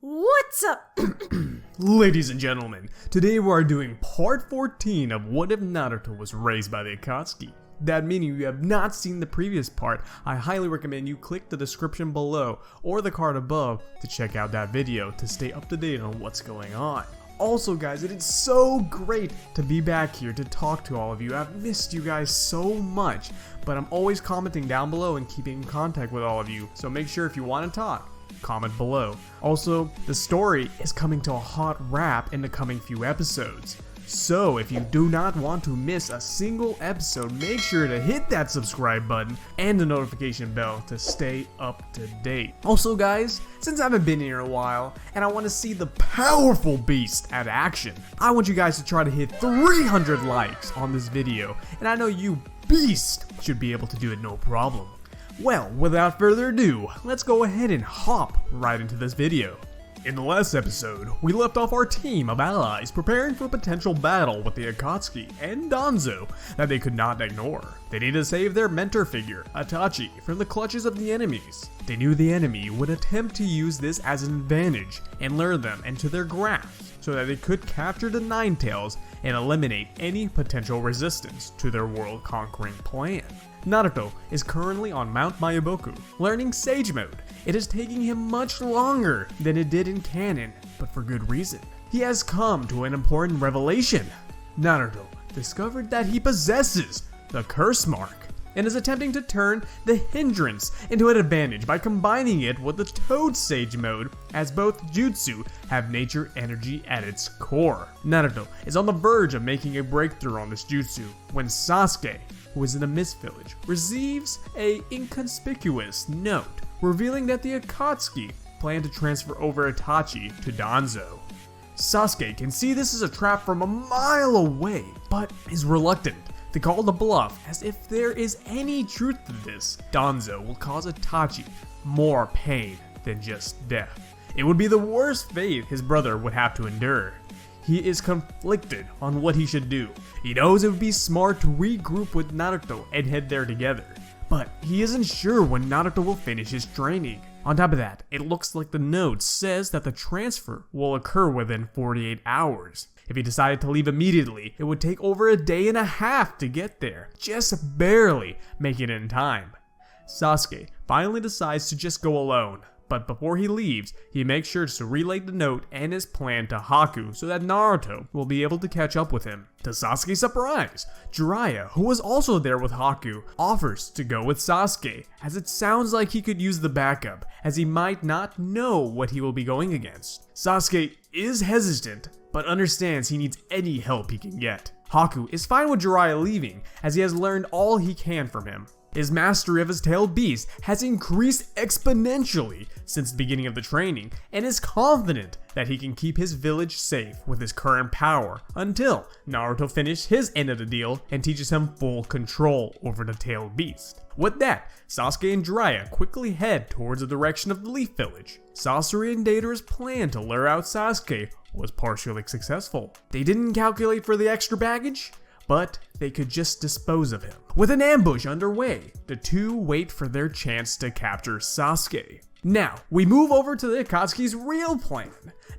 What's up? Ladies and gentlemen, today we are doing part 14 of What If Naruto Was Raised by the Akatsuki. That meaning you have not seen the previous part, I highly recommend you click the description below or the card above to check out that video to stay up to date on what's going on. Also guys, it is so great to be back here to talk to all of you. I've missed you guys so much, but I'm always commenting down below and keeping in contact with all of you, so make sure if you want to talk, comment below. Also, the story is coming to a hot wrap in the coming few episodes. So if you do not want to miss a single episode, make sure to hit that subscribe button and the notification bell to stay up to date. Also guys, since I haven't been here a while and I want to see the powerful beast at action, I want you guys to try to hit 300 likes on this video, and I know you beast should be able to do it no problem. Well, without further ado, let's go ahead and hop right into this video. In the last episode, we left off our team of allies preparing for a potential battle with the Akatsuki and Danzo that they could not ignore. They needed to save their mentor figure, Itachi, from the clutches of the enemies. They knew the enemy would attempt to use this as an advantage and lure them into their grasp so that they could capture the Nine Tails and eliminate any potential resistance to their world-conquering plan. Naruto is currently on Mount Mayaboku, learning Sage Mode. It is taking him much longer than it did in canon, but for good reason. He has come to an important revelation. Naruto discovered that he possesses the Curse Mark, and is attempting to turn the hindrance into an advantage by combining it with the Toad Sage Mode, as both jutsu have nature energy at its core. Naruto is on the verge of making a breakthrough on this jutsu when Sasuke, who is in the Mist Village, receives a inconspicuous note revealing that the Akatsuki plan to transfer over Itachi to Danzo. Sasuke can see this as a trap from a mile away, but is reluctant to call the bluff, as if there is any truth to this, Danzo will cause Itachi more pain than just death. It would be the worst fate his brother would have to endure. He is conflicted on what he should do. He knows it would be smart to regroup with Naruto and head there together, but he isn't sure when Naruto will finish his training. On top of that, it looks like the note says that the transfer will occur within 48 hours. If he decided to leave immediately, it would take over a day and a half to get there, just barely making it in time. Sasuke finally decides to just go alone, but before he leaves, he makes sure to relay the note and his plan to Haku so that Naruto will be able to catch up with him. To Sasuke's surprise, Jiraiya, who was also there with Haku, offers to go with Sasuke, as it sounds like he could use the backup, as he might not know what he will be going against. Sasuke is hesitant, but understands he needs any help he can get. Haku is fine with Jiraiya leaving, as he has learned all he can from him. His mastery of his tailed beast has increased exponentially since the beginning of the training, and is confident that he can keep his village safe with his current power until Naruto finishes his end of the deal and teaches him full control over the tailed beast. With that, Sasuke and Jiraiya quickly head towards the direction of the Leaf Village. Sasori and Deidara's plan to lure out Sasuke was partially successful. They didn't calculate for the extra baggage, but they could just dispose of him. With an ambush underway, the two wait for their chance to capture Sasuke. Now, we move over to the Akatsuki's real plan.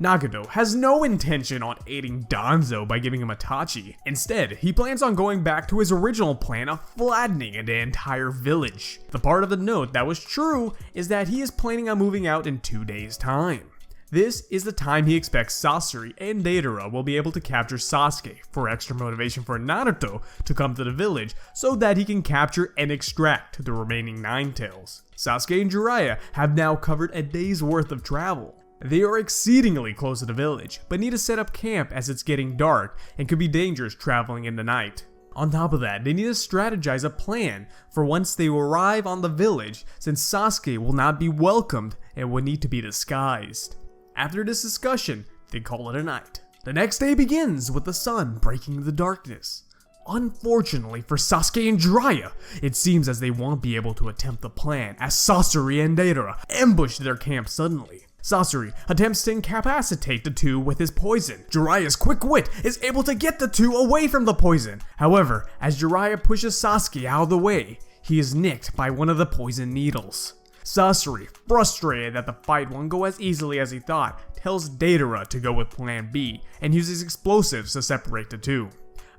Nagato has no intention on aiding Danzo by giving him Itachi. Instead, he plans on going back to his original plan of flattening the entire village. The part of the note that was true is that he is planning on moving out in 2 days' time. This is the time he expects Sasori and Deidara will be able to capture Sasuke for extra motivation for Naruto to come to the village so that he can capture and extract the remaining Nine Tails. Sasuke and Jiraiya have now covered a day's worth of travel. They are exceedingly close to the village, but need to set up camp as it's getting dark and could be dangerous traveling in the night. On top of that, they need to strategize a plan for once they arrive on the village, since Sasuke will not be welcomed and would need to be disguised. After this discussion, they call it a night. The next day begins with the sun breaking the darkness. Unfortunately for Sasuke and Jiraiya, it seems as they won't be able to attempt the plan, as Sasori and Deidara ambush their camp suddenly. Sasori attempts to incapacitate the two with his poison. Jiraiya's quick wit is able to get the two away from the poison. However, as Jiraiya pushes Sasuke out of the way, he is nicked by one of the poison needles. Sasori, frustrated that the fight won't go as easily as he thought, tells Deidara to go with plan B and uses explosives to separate the two.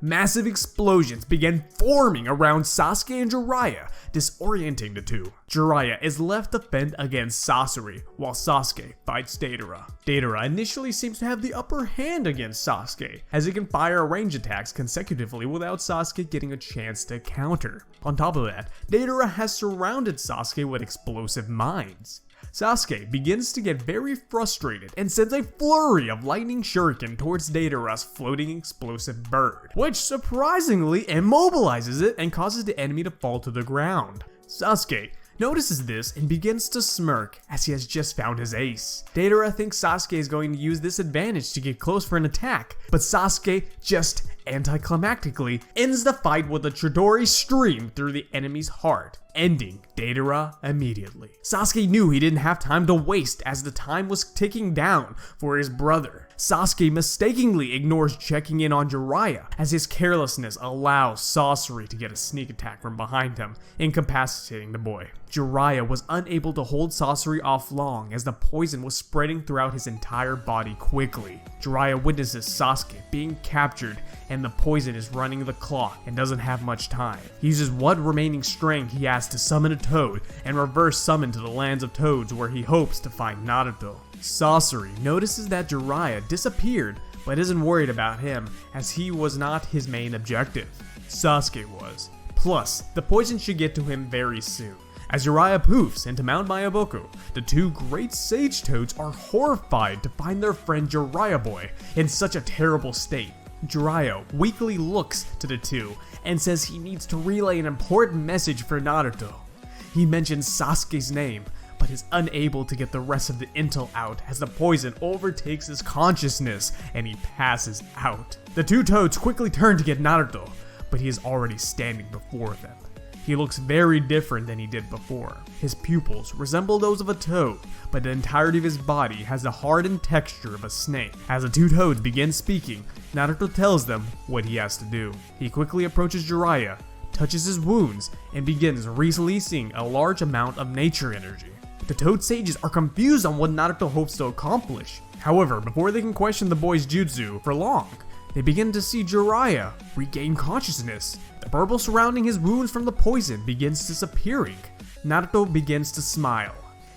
Massive explosions begin forming around Sasuke and Jiraiya, disorienting the two. Jiraiya is left to fend against Sasori, while Sasuke fights Deidara. Deidara initially seems to have the upper hand against Sasuke, as he can fire range attacks consecutively without Sasuke getting a chance to counter. On top of that, Deidara has surrounded Sasuke with explosive mines. Sasuke begins to get very frustrated and sends a flurry of lightning shuriken towards Deidara's floating explosive bird, which surprisingly immobilizes it and causes the enemy to fall to the ground. Sasuke notices this and begins to smirk as he has just found his ace. Deidara thinks Sasuke is going to use this advantage to get close for an attack, but Sasuke just anticlimactically ends the fight with a Chidori stream through the enemy's heart, ending Deidara immediately. Sasuke knew he didn't have time to waste as the time was ticking down for his brother. Sasuke mistakenly ignores checking in on Jiraiya as his carelessness allows Sasori to get a sneak attack from behind him, incapacitating the boy. Jiraiya was unable to hold Sasori off long as the poison was spreading throughout his entire body quickly. Jiraiya witnesses Sasuke being captured and the poison is running the clock and doesn't have much time. He uses what remaining strength he has to summon a toad and reverse summon to the lands of toads where he hopes to find Naruto. Sasori notices that Jiraiya disappeared but isn't worried about him as he was not his main objective. Sasuke was. Plus, the poison should get to him very soon. As Jiraiya poofs into Mount Mayaboko, the two great sage toads are horrified to find their friend Jiraiya boy in such a terrible state. Jiraiya weakly looks to the two and says he needs to relay an important message for Naruto. He mentions Sasuke's name, but is unable to get the rest of the intel out as the poison overtakes his consciousness and he passes out. The two toads quickly turn to get Naruto, but he is already standing before them. He looks very different than he did before. His pupils resemble those of a toad, but the entirety of his body has the hardened texture of a snake. As the two toads begin speaking, Naruto tells them what he has to do. He quickly approaches Jiraiya, touches his wounds, and begins releasing a large amount of nature energy. The toad sages are confused on what Naruto hopes to accomplish. However, before they can question the boy's jutsu for long, they begin to see Jiraiya regain consciousness. The purple surrounding his wounds from the poison begins disappearing. Naruto begins to smile.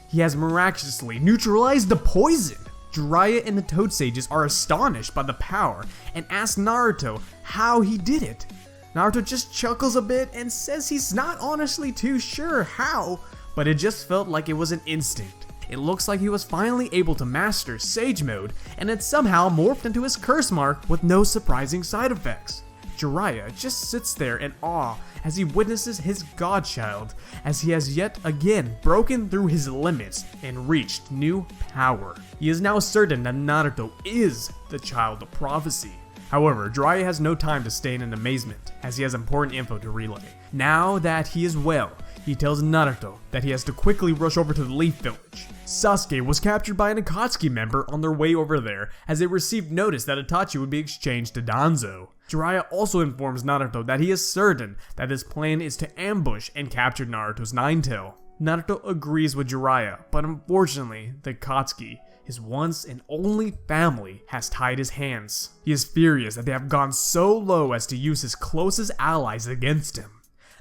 He has miraculously neutralized the poison. Jiraiya and the Toad Sages are astonished by the power and ask Naruto how he did it. Naruto just chuckles a bit and says he's not honestly too sure how, but it just felt like it was an instinct. It looks like he was finally able to master Sage Mode, and it somehow morphed into his curse mark with no surprising side effects. Jiraiya just sits there in awe as he witnesses his godchild, as he has yet again broken through his limits and reached new power. He is now certain that Naruto is the child of prophecy. However, Jiraiya has no time to stay in amazement, as he has important info to relay. Now that he is well, he tells Naruto that he has to quickly rush over to the Leaf Village. Sasuke was captured by an Akatsuki member on their way over there, as they received notice that Itachi would be exchanged to Danzo. Jiraiya also informs Naruto that he is certain that his plan is to ambush and capture Naruto's Nine-Tail. Naruto agrees with Jiraiya, but unfortunately, the Akatsuki, his once and only family, has tied his hands. He is furious that they have gone so low as to use his closest allies against him.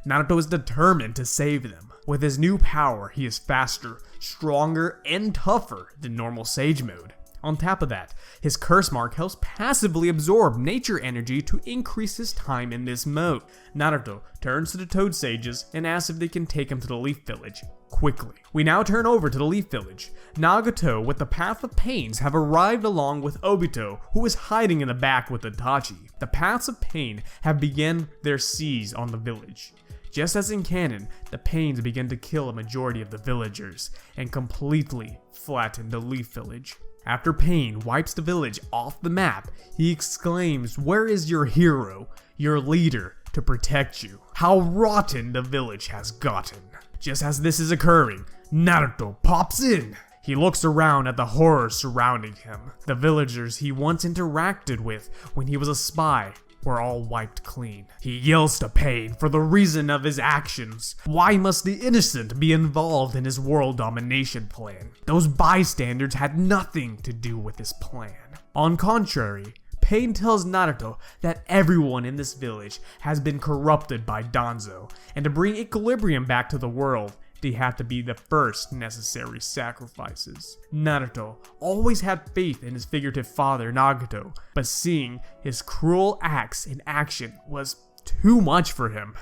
Naruto is determined to save them. With his new power, he is faster, stronger, and tougher than normal Sage Mode. On top of that, his curse mark helps passively absorb nature energy to increase his time in this mode. Naruto turns to the Toad Sages and asks if they can take him to the Leaf Village quickly. We now turn over to the Leaf Village. Nagato with the Path of Pains have arrived along with Obito, who is hiding in the back with Itachi. The Paths of Pain have begun their siege on the village. Just as in canon, the Pains begin to kill a majority of the villagers and completely flatten the Leaf Village. After Pain wipes the village off the map, he exclaims, "Where is your hero, your leader, to protect you? How rotten the village has gotten." Just as this is occurring, Naruto pops in. He looks around at the horror surrounding him. The villagers he once interacted with when he was a spy were all wiped clean. He yells to Pain for the reason of his actions. Why must the innocent be involved in his world domination plan? Those bystanders had nothing to do with his plan. On contrary, Pain tells Naruto that everyone in this village has been corrupted by Danzo, and to bring equilibrium back to the world, they have to be the first necessary sacrifices. Naruto always had faith in his figurative father Nagato, but seeing his cruel acts in action was too much for him.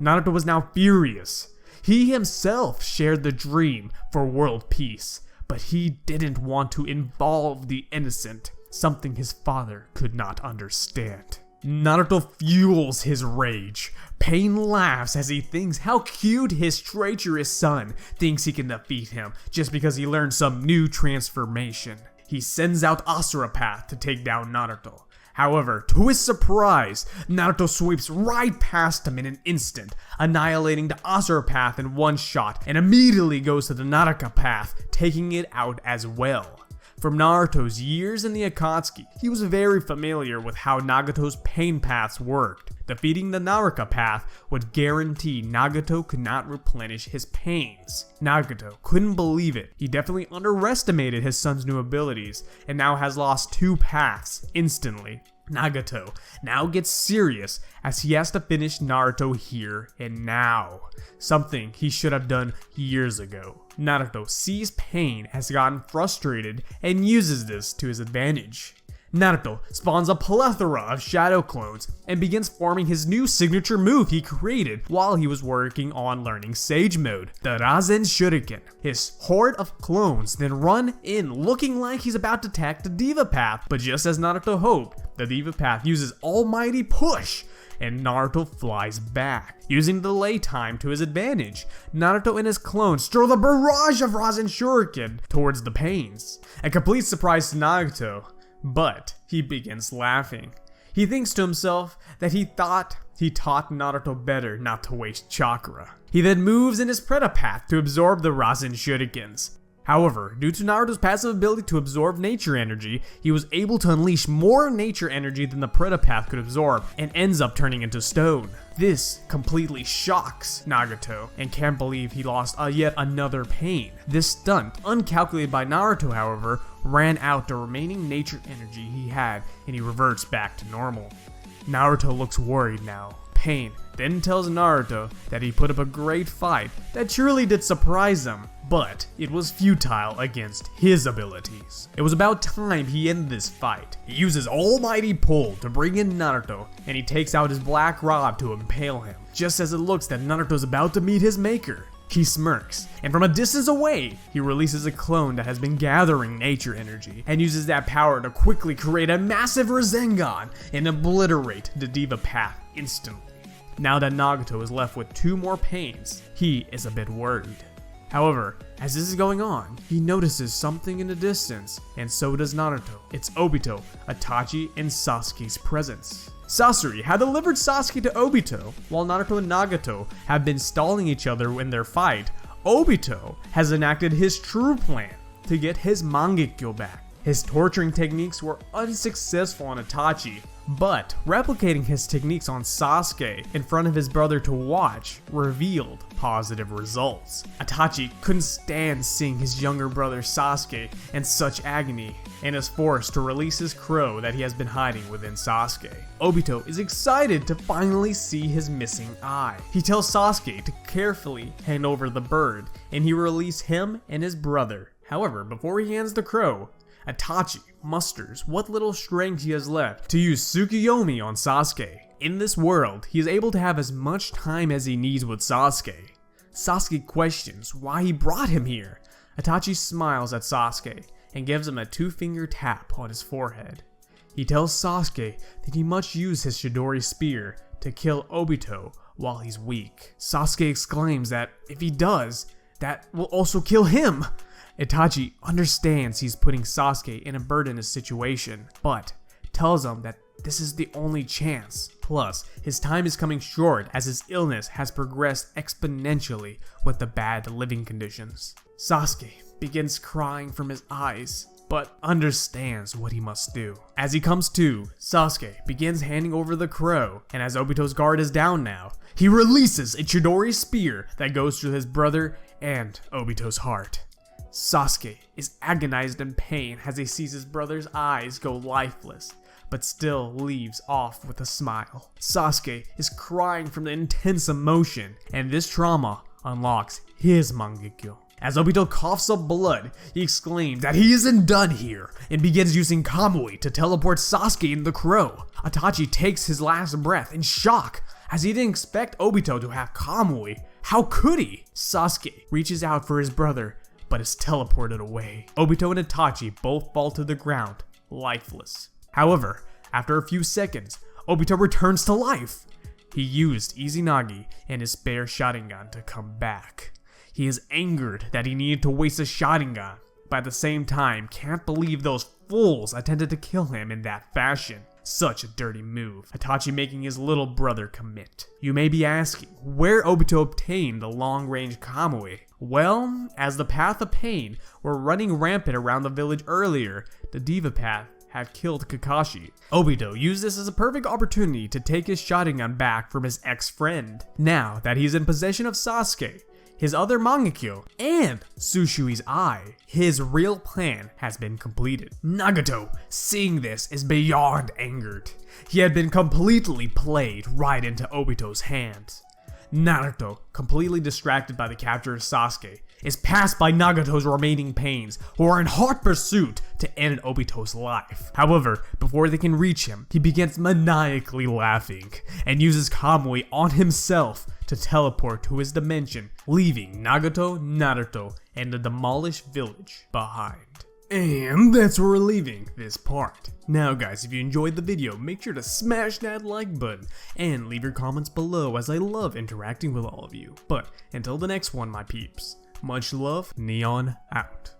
Naruto was now furious. He himself shared the dream for world peace, but he didn't want to involve the innocent, something his father could not understand. Naruto fuels his rage. Pain laughs as he thinks how cute his treacherous son thinks he can defeat him just because he learned some new transformation. He sends out Asurapath to take down Naruto. However, to his surprise, Naruto sweeps right past him in an instant, annihilating the Asurapath in one shot, and immediately goes to the Naraka path, taking it out as well. From Naruto's years in the Akatsuki, he was very familiar with how Nagato's pain paths worked. Defeating the Naraka path would guarantee Nagato could not replenish his pains. Nagato couldn't believe it. He definitely underestimated his son's new abilities, and now has lost 2 paths instantly. Nagato now gets serious as he has to finish Naruto here and now, something he should have done years ago. Naruto sees Pain has gotten frustrated and uses this to his advantage. Naruto spawns a plethora of shadow clones and begins forming his new signature move he created while he was working on learning Sage Mode, the Rasen Shuriken. His horde of clones then run in looking like he's about to attack the Diva Path, but just as Naruto hoped, the Diva Path uses Almighty Push, and Naruto flies back. Using the delay time to his advantage, Naruto and his clones throw the barrage of Rasen Shuriken towards the Pains. A complete surprise to Nagato, but he begins laughing. He thinks to himself that he thought he taught Naruto better not to waste chakra. He then moves in his Preta path to absorb the Rasen Shurikens. However, due to Naruto's passive ability to absorb nature energy, he was able to unleash more nature energy than the Preta path could absorb and ends up turning into stone. This completely shocks Nagato and can't believe he lost yet another pain. This stunt, uncalculated by Naruto however, ran out the remaining nature energy he had and he reverts back to normal. Naruto looks worried now. Pain then tells Naruto that he put up a great fight that truly did surprise him, but it was futile against his abilities. It was about time he ended this fight. He uses Almighty Pull to bring in Naruto, and he takes out his black rod to impale him. Just as it looks that Naruto's about to meet his maker, he smirks, and from a distance away, he releases a clone that has been gathering nature energy, and uses that power to quickly create a massive Rasengan and obliterate the Diva Path instantly. Now that Nagato is left with 2 more pains, he is a bit worried. However, as this is going on, he notices something in the distance, and so does Naruto. It's Obito, Itachi, and Sasuke's presence. Sasori had delivered Sasuke to Obito, while Naruto and Nagato have been stalling each other in their fight. Obito has enacted his true plan to get his Mangekyo back. His torturing techniques were unsuccessful on Itachi, but replicating his techniques on Sasuke in front of his brother to watch revealed positive results. Itachi couldn't stand seeing his younger brother Sasuke in such agony and is forced to release his crow that he has been hiding within Sasuke. Obito is excited to finally see his missing eye. He tells Sasuke to carefully hand over the bird and he releases him and his brother. However, before he hands the crow, Itachi musters what little strength he has left to use Tsukuyomi on Sasuke. In this world, he is able to have as much time as he needs with Sasuke. Sasuke questions why he brought him here. Itachi smiles at Sasuke and gives him a 2-finger tap on his forehead. He tells Sasuke that he must use his Chidori spear to kill Obito while he's weak. Sasuke exclaims that if he does, that will also kill him. Itachi understands he's putting Sasuke in a burdenous situation, but tells him that this is the only chance. Plus, his time is coming short as his illness has progressed exponentially with the bad living conditions. Sasuke begins crying from his eyes, but understands what he must do. As he comes to, Sasuke begins handing over the crow, and as Obito's guard is down now, he releases a Chidori spear that goes through his brother and Obito's heart. Sasuke is agonized in pain as he sees his brother's eyes go lifeless, but still leaves off with a smile. Sasuke is crying from the intense emotion, and this trauma unlocks his Mangekyo. As Obito coughs up blood, he exclaims that he isn't done here and begins using Kamui to teleport Sasuke and the crow. Itachi takes his last breath in shock as he didn't expect Obito to have Kamui. How could he? Sasuke reaches out for his brother but is teleported away. Obito and Itachi both fall to the ground, lifeless. However, after a few seconds, Obito returns to life. He used Izanagi and his spare Sharingan to come back. He is angered that he needed to waste a Sharingan, but at the same time can't believe those fools attempted to kill him in that fashion. Such a dirty move, Itachi making his little brother commit. You may be asking, where Obito obtained the long-range Kamui? Well, as the Path of Pain were running rampant around the village earlier, the Diva Path had killed Kakashi. Obito used this as a perfect opportunity to take his Sharingan back from his ex-friend. Now that he's in possession of Sasuke, his other Mangekyo, and Sushui's eye, his real plan has been completed. Nagato, seeing this, is beyond angered. He had been completely played right into Obito's hands. Naruto, completely distracted by the capture of Sasuke, is passed by Nagato's remaining pains, who are in hot pursuit to end Obito's life. However, before they can reach him, he begins maniacally laughing, and uses Kamui on himself to teleport to his dimension, leaving Nagato, Naruto, and the demolished village behind. And that's where we're leaving this part. Now guys, if you enjoyed the video, make sure to smash that like button and leave your comments below, as I love interacting with all of you. But until the next one, my peeps, much love, Neon out.